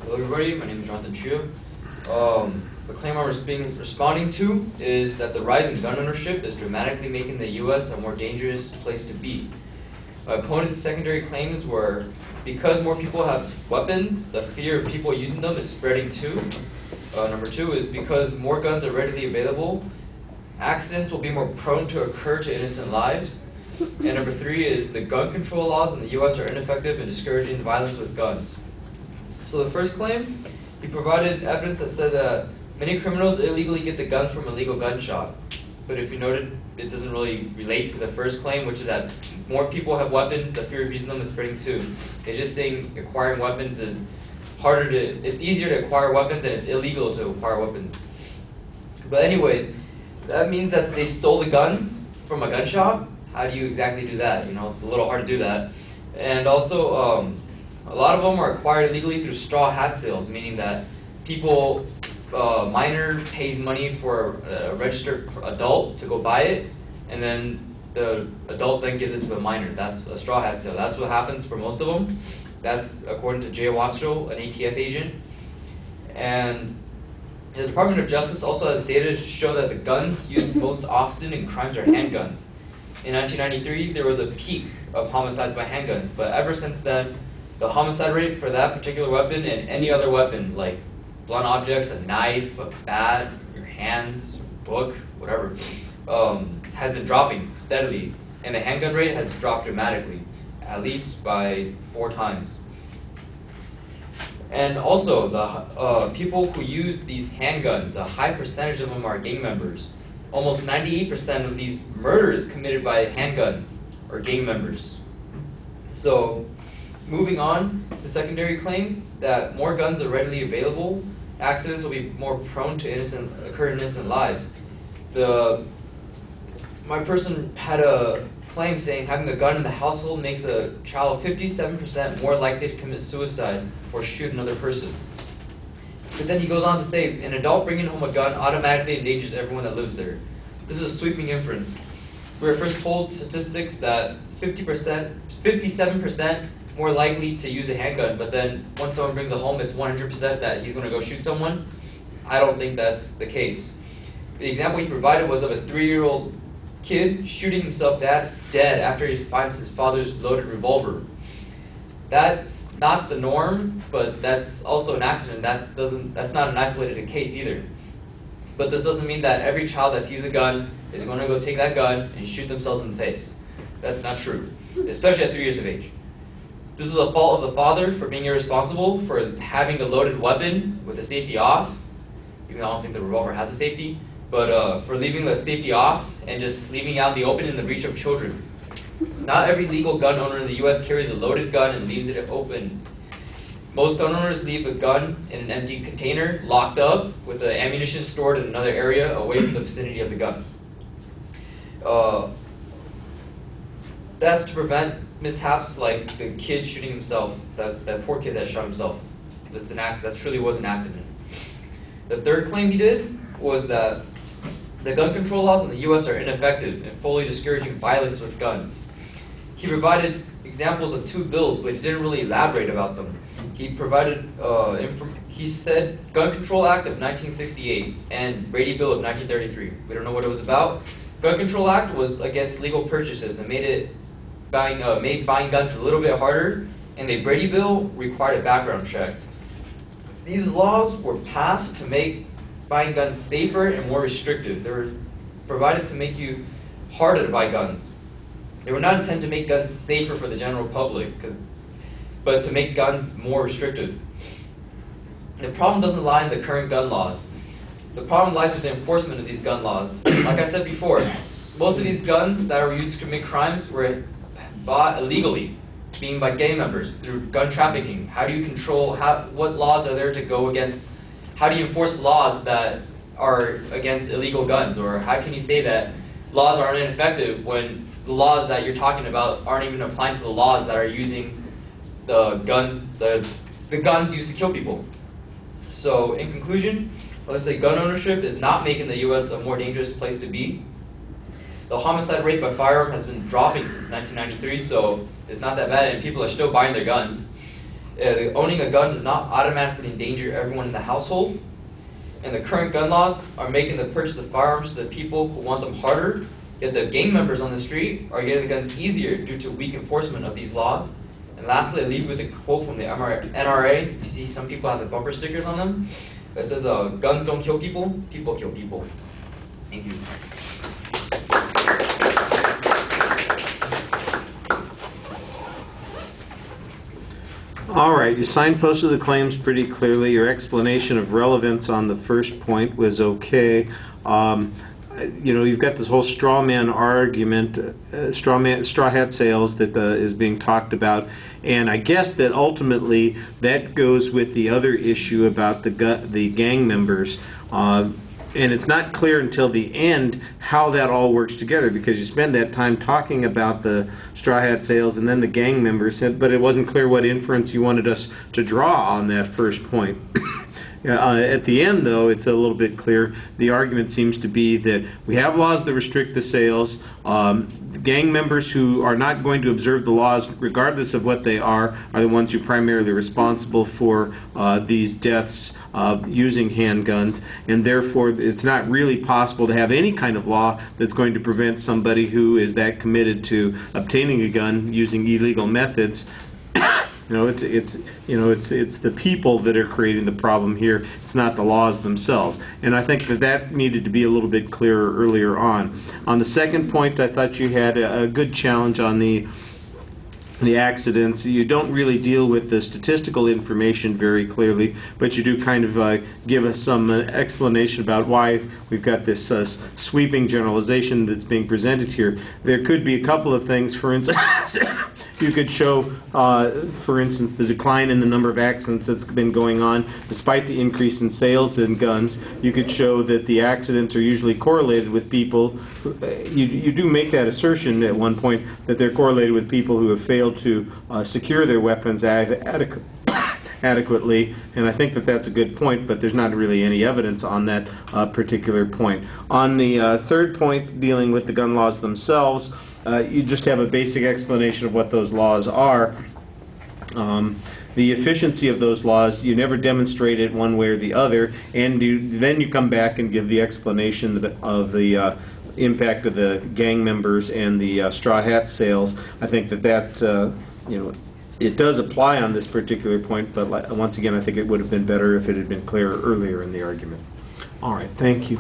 Hello everybody, my name is Johnathon. The claim I'm responding to is that the rise in gun ownership is dramatically making the U.S. a more dangerous place to be. My opponent's secondary claims were because more people have weapons, the fear of people using them is spreading too. Number two is because more guns are readily available, accidents will be more prone to occur to innocent lives. And number three is the gun control laws in the U.S. are ineffective in discouraging violence with guns. So the first claim, he provided evidence that said that many criminals illegally get the guns from illegal gun shop. But if you noted, it doesn't really relate to the first claim, which is that more people have weapons, the fear of using them is spreading too. They're just saying acquiring weapons is it's easier to acquire weapons than it's illegal to acquire weapons. But anyways, that means that they stole the gun from a gun shop. How do you exactly do that? You know, it's a little hard to do that. And also, a lot of them are acquired illegally through straw hat sales, meaning that people, minor pays money for a registered adult to go buy it, and then the adult then gives it to the minor. That's a straw hat sale. That's what happens for most of them. That's according to Jay Wastrel, an ATF agent. And the Department of Justice also has data to show that the guns used most often in crimes are handguns. In 1993, there was a peak of homicides by handguns, but ever since then, the homicide rate for that particular weapon and any other weapon, like blunt objects, a knife, a bat, your hands, book, whatever, has been dropping steadily. And the handgun rate has dropped dramatically, at least by 4 times. And also, the people who use these handguns, a high percentage of them are gang members. Almost 98% of these murders committed by handguns are gang members. So, moving on to secondary claim that more guns are readily available, accidents will be more prone to occur in innocent lives. My person had a claim saying having a gun in the household makes a child 57% more likely to commit suicide or shoot another person. But then he goes on to say, an adult bringing home a gun automatically endangers everyone that lives there. This is a sweeping inference. We were first told statistics that 57% more likely to use a handgun, but then once someone brings it home, it's 100% that he's going to go shoot someone. I don't think that's the case. The example he provided was of a 3-year-old kid shooting himself dead after he finds his father's loaded revolver. That's not the norm, but that's also an accident. That's not an isolated case either. But this doesn't mean that every child that sees a gun is going to go take that gun and shoot themselves in the face. That's not true, especially at 3 years of age. This is a fault of the father for being irresponsible, for having a loaded weapon with the safety off, even though I don't think the revolver has a safety, but for leaving the safety off and just leaving out the open in the reach of children. Not every legal gun owner in the U.S. carries a loaded gun and leaves it open. Most gun owners leave a gun in an empty container, locked up, with the ammunition stored in another area away from the vicinity of the gun. That's to prevent mishaps like the kid shooting himself, that poor kid that shot himself. That truly was an accident. The third claim he did was that the gun control laws in the U.S. are ineffective in fully discouraging violence with guns. He provided examples of 2 bills, but he didn't really elaborate about them. He provided, he said Gun Control Act of 1968 and Brady Bill of 1933. We don't know what it was about. Gun Control Act was against legal purchases and made buying guns a little bit harder, and the Brady Bill required a background check. These laws were passed to make buying guns safer and more restrictive. They were provided to make you harder to buy guns. They were not intended to make guns safer for the general public, but to make guns more restrictive. The problem doesn't lie in the current gun laws. The problem lies with the enforcement of these gun laws. Like I said before, most of these guns that were used to commit crimes were bought illegally, being by gang members, through gun trafficking. How do you control, what laws are there to go against, how do you enforce laws that are against illegal guns? Or how can you say that laws are ineffective when the laws that you're talking about aren't even applying to the laws that are using the guns used to kill people? So, in conclusion, let's say gun ownership is not making the U.S. a more dangerous place to be. The homicide rate by firearm has been dropping since 1993, so it's not that bad, and people are still buying their guns. owning a gun does not automatically endanger everyone in the household. And the current gun laws are making the purchase of firearms to the people who want them harder, yet the gang members on the street are getting the guns easier due to weak enforcement of these laws. And lastly, I leave with a quote from the NRA. You see some people have the bumper stickers on them. It says, guns don't kill people, people kill people. Thank you. All right, you signposted the claims pretty clearly. Your explanation of relevance on the first point was okay. You know, you've got this whole straw man argument, straw hat sales that is being talked about, and I guess that ultimately that goes with the other issue about the gang members. And it's not clear until the end how that all works together, because you spend that time talking about the straw hat sales and then the gang members, but it wasn't clear what inference you wanted us to draw on that first point. At the end, though, it's a little bit clear. The argument seems to be that we have laws that restrict the sales. Gang members who are not going to observe the laws, regardless of what they are the ones who are primarily responsible for these deaths using handguns, and therefore it's not really possible to have any kind of law that's going to prevent somebody who is that committed to obtaining a gun using illegal methods. You know, it's the people that are creating the problem here. It's not the laws themselves. And I think that needed to be a little bit clearer earlier on. On the second point, I thought you had a good challenge on the accidents. You don't really deal with the statistical information very clearly, but you do kind of give us some explanation about why we've got this sweeping generalization that's being presented here. There could be a couple of things. For instance, you could show, for instance, the decline in the number of accidents that's been going on despite the increase in sales in guns. You could show that the accidents are usually correlated with people. You do make that assertion at one point that they're correlated with people who have failed to secure their weapons adequately, and I think that that's a good point, but there's not really any evidence on that particular point. On the third point, dealing with the gun laws themselves, you just have a basic explanation of what those laws are. The efficiency of those laws, you never demonstrate it one way or the other, and then you come back and give the explanation of the impact of the gang members and the straw hat sales. I think that you know, it does apply on this particular point, but once again, I think it would have been better if it had been clearer earlier in the argument. All right, thank you.